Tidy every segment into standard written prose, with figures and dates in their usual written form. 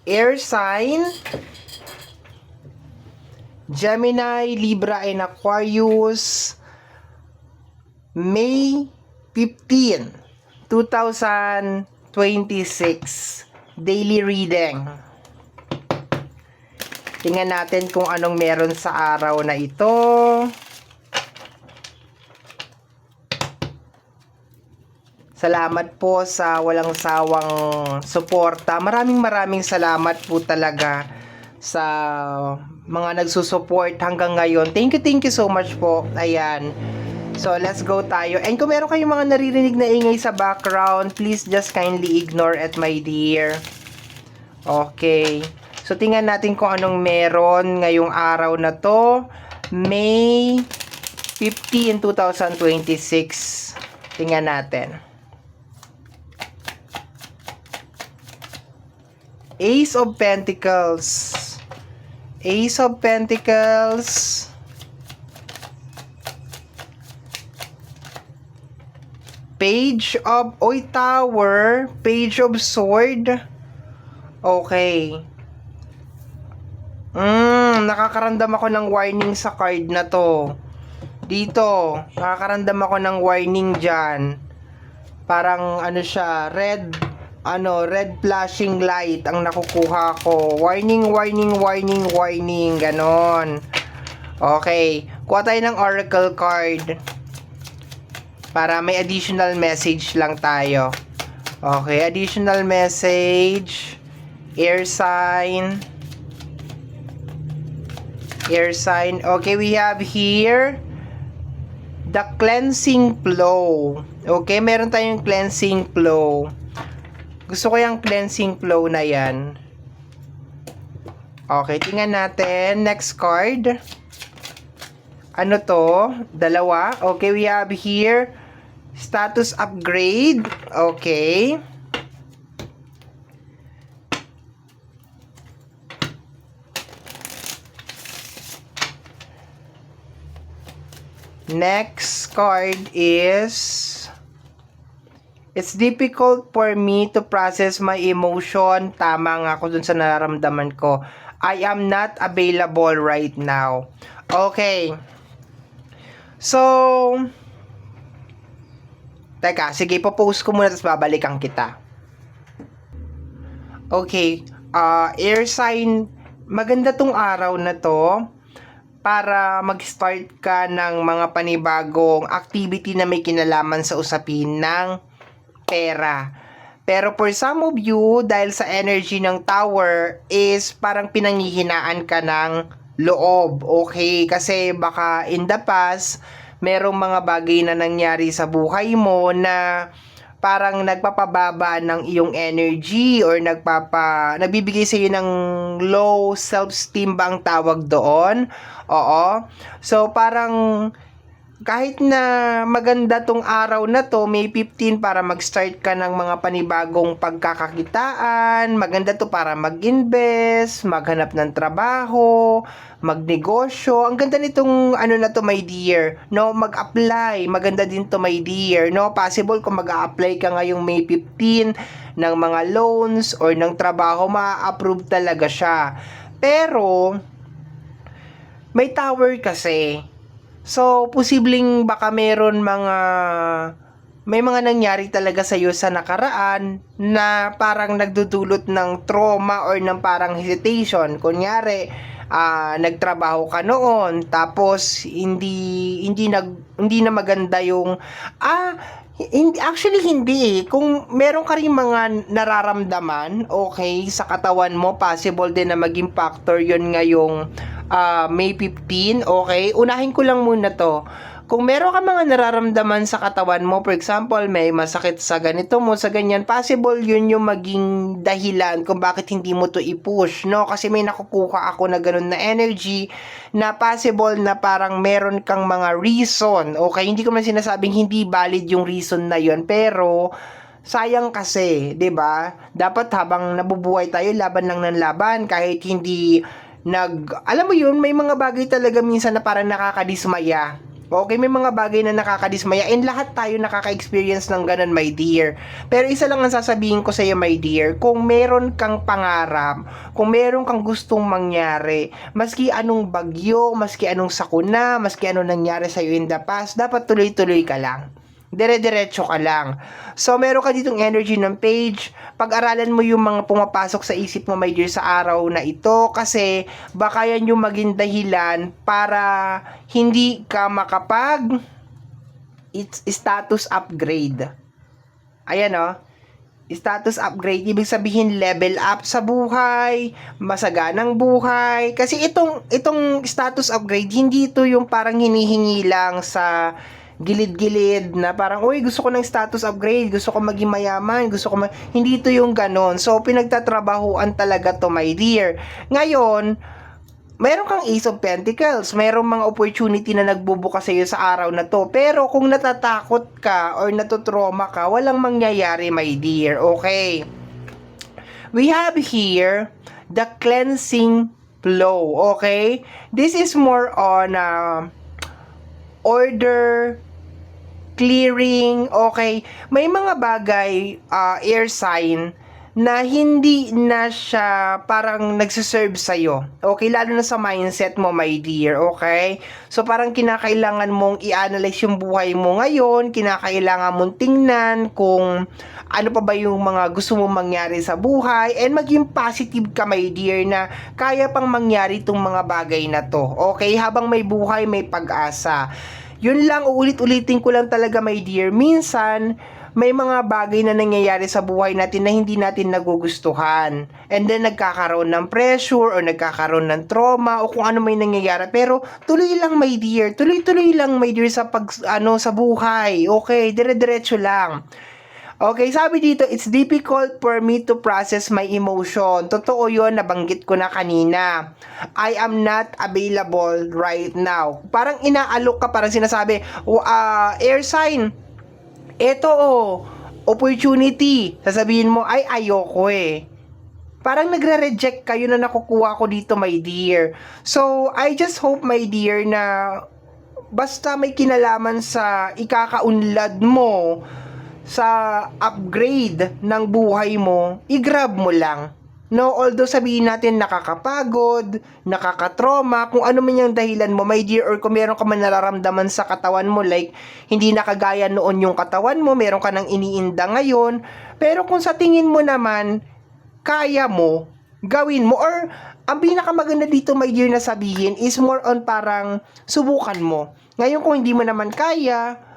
Air sign, Gemini, Libra, and Aquarius, May 15, 2026. Daily reading. Tingnan natin kung anong meron sa araw na ito. Salamat po sa walang sawang suporta. Maraming salamat po talaga sa mga nagsusupport hanggang ngayon. Thank you so much po. Ayan. So, let's go tayo. And kung meron kayong mga naririnig na ingay sa background, please just kindly ignore it, my dear. Okay. So, tingnan natin kung anong meron ngayong araw na to. May 15, 2026. Tingnan natin. Ace of Pentacles. Ace of Pentacles. Page of Tower. Page of Sword. Okay. Nakakaramdam ako ng warning sa card na to. Dito, nakakaramdam ako ng warning dyan. Parang ano siya, red flashing light ang nakukuha ko. Warning, ganon. Okay, kuha tayo ng oracle card para may additional message lang tayo. Okay, additional message. Air sign. Okay, we have here the cleansing flow. Okay, meron tayong cleansing flow. Gusto ko yung cleansing flow na yan. Okay, tingnan natin. Next card. Ano to? Dalawa. Okay, we have here status upgrade. Okay. Next card is it's difficult for me to process my emotion. Tama nga ako dun sa nararamdaman ko. I am not available right now. Okay. So, teka, sige, popost ko muna tapos babalikan kita. Okay. Air sign. Maganda tong araw na to para mag-start ka ng mga panibagong activity na may kinalaman sa usapin ng pera. Pero for some of you, dahil sa energy ng tower, is parang pinanghihinaan ka ng loob. Okay? Kasi baka in the past, merong mga bagay na nangyari sa buhay mo na parang nagpapababa ng iyong energy or nagbibigay sa iyo ng low self-esteem ba ang tawag doon? Oo. So, parang kahit na maganda tong araw na to, May 15, para mag-start ka ng mga panibagong pagkakakitaan, maganda to para mag-invest, maghanap ng trabaho, magnegosyo. Ang ganda nitong ano na to, my dear. No, mag-apply. Maganda din to, my dear. No, possible kung mag-a-apply ka ngayong May 15 ng mga loans or ng trabaho, ma-approve talaga siya. Pero may tower kasi. So, posibleng baka may mga nangyari talaga sa iyo sa nakaraan na parang nagdudulot ng trauma or ng parang hesitation. Kunyari, nagtrabaho ka noon tapos hindi na maganda yung hindi. Kung meron ka ring mga nararamdaman, okay, sa katawan mo, possible din na maging factor yon ngayong May 15, okay? Unahin ko lang muna to. Kung meron ka mga nararamdaman sa katawan mo, for example, may masakit sa ganito mo, sa ganyan, possible yun yung maging dahilan kung bakit hindi mo to i-push, no? Kasi may nakukuha ako na ganun na energy na possible na parang meron kang mga reason, okay? Hindi ko man sinasabing hindi valid yung reason na yun, pero sayang kasi, 'di ba? Dapat habang nabubuhay tayo, laban lang ng laban kahit hindi alam mo yun, may mga bagay talaga minsan na parang nakakadismaya. Okay, may mga bagay na nakakadismaya and lahat tayo nakaka-experience ng ganun, my dear. Pero isa lang ang sasabihin ko sa iyo, my dear, kung meron kang pangarap, kung meron kang gustong mangyari, maski anong bagyo, maski anong sakuna, maski anong nangyari sa iyo in the past, dapat tuloy-tuloy ka lang. Dire-diretso ka lang. So, meron ka ditong energy ng page. Pag-aralan mo yung mga pumapasok sa isip mo, my dear, sa araw na ito. Kasi, baka yan yung maging dahilan para hindi ka makapag status upgrade. Ayan, oh. Status upgrade, ibig sabihin level up sa buhay, masaganang buhay. Kasi itong status upgrade, hindi ito yung parang hinihingi lang sa gilid-gilid na parang, uy, gusto ko ng status upgrade, gusto ko maging mayaman, hindi ito yung ganon. So, pinagtatrabahuan talaga to, my dear. Ngayon, meron kang Ace of Pentacles, merong mga opportunity na nagbubukas sa iyo sa araw na to. Pero kung natatakot ka or natutroma ka, walang mangyayari, my dear. Okay. We have here the cleansing flow. Okay. This is more on order, clearing. Okay. May mga bagay, air sign, na hindi na siya parang nagsiserve sa'yo. Okay, lalo na sa mindset mo, my dear, okay? So, parang kinakailangan mong i-analyze yung buhay mo ngayon, kinakailangan mong tingnan kung ano pa ba yung mga gusto mong mangyari sa buhay, and maging positive ka, my dear, na kaya pang mangyari itong mga bagay na to. Okay, habang may buhay, may pag-asa. Yun lang, uulit-ulitin ko lang talaga, my dear. Minsan, may mga bagay na nangyayari sa buhay natin na hindi natin nagugustuhan. And then, nagkakaroon ng pressure or nagkakaroon ng trauma o kung ano may nangyayari. Pero, tuloy lang, my dear. Tuloy-tuloy lang, my dear, sa sa buhay. Okay, dire-diretso lang. Okay, sabi dito, it's difficult for me to process my emotion. Totoo yun, nabanggit ko na kanina. I am not available right now. Parang inaalok ka, parang sinasabi, air sign, eto opportunity. Sasabihin mo, ay ayoko eh. Parang nagre-reject kayo na nakukuha ko dito, my dear. So, I just hope, my dear, na basta may kinalaman sa ikakaunlad mo, sa upgrade ng buhay mo, i-grab mo lang. No, although sabihin natin nakakapagod, nakakatrauma, kung ano man yung dahilan mo, my dear, or kung meron ka man nararamdaman sa katawan mo, like, hindi nakagaya noon yung katawan mo, meron ka nang iniinda ngayon, pero kung sa tingin mo naman, kaya mo, gawin mo, or ang pinakamaganda dito, my dear, na sabihin, is more on parang subukan mo. Ngayon, kung hindi mo naman kaya,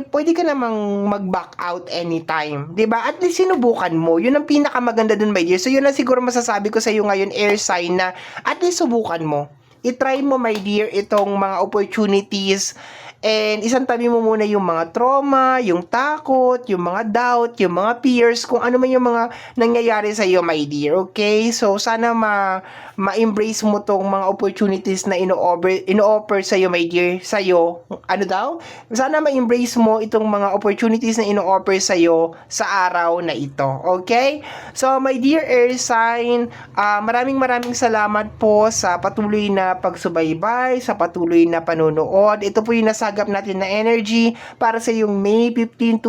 pwede ka namang mag-back out anytime. 'Di ba? At least sinubukan mo. Yun ang pinakamaganda dun, my dear. So, yun ang siguro masasabi ko sa iyo ngayon, air sign, na at least subukan mo. I-try mo, my dear, itong mga opportunities. And isang tabi mo muna yung mga trauma, yung takot, yung mga doubt, yung mga fears, kung ano man yung mga nangyayari sa iyo, my dear. Okay? So, sana ma-embrace mo tong mga opportunities na ino-offer sa iyo, my dear. Sa iyo, ano daw? Sana ma-embrace mo itong mga opportunities na ino-offer sa iyo sa araw na ito. Okay? So, my dear air sign, maraming salamat po sa patuloy na pagsubaybay, sa patuloy na panonood. Ito po yung nasagap natin na energy para sa yung May 15,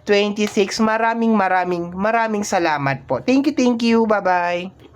2026. Maraming salamat po. Thank you. Bye-bye.